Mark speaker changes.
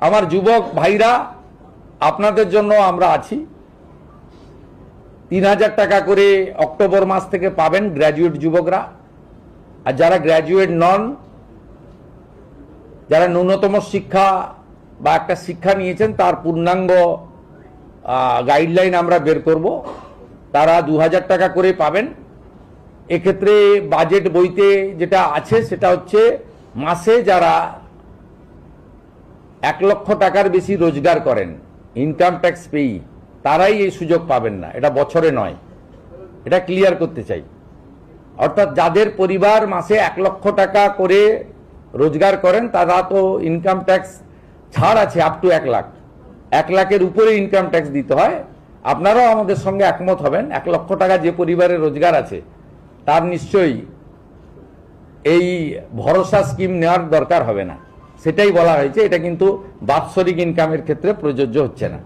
Speaker 1: আমার যুবক ভাইরা, আপনাদের জন্য আমরা আছি। 3000 টাকা করে অক্টোবর মাস থেকে পাবেন গ্র্যাজুয়েট যুবকরা। আর যারা গ্র্যাজুয়েট নন, যারা ন্যূনতম শিক্ষা বা একটা শিক্ষা নিয়েছেন, তার পূর্ণাঙ্গ গাইডলাইন আমরা বের করব, তারা 2000 টাকা করে পাবেন। এক্ষেত্রে বাজেট বইতে যেটা আছে সেটা হচ্ছে, মাসে যারা 1 লক্ষ টাকার বেশি রোজগার করেন, ইনকাম ট্যাক্স পেই, তারাই এই সুযোগ পাবেন না। এটা বছরে নয়, এটা ক্লিয়ার করতে চাই। অর্থাৎ যাদের পরিবার মাসে 1 লক্ষ টাকা করে রোজগার করেন, তারা তো ইনকাম ট্যাক্স ছাড় আছে আপ টু 1 লাখ। 1 লাখের উপরে ইনকাম ট্যাক্স দিতে হয়। আপনারাও আমাদের সঙ্গে একমত হবেন, 1 লক্ষ টাকা যে পরিবারের রোজগার আছে তার নিশ্চয়ই এই ভরসা স্কিম নেওয়ার দরকার হবে না। সেটাই বলা হয়েছে। এটা কিন্তু বাৎসরিক ইনকামের ক্ষেত্রে প্রযোজ্য হচ্ছে না।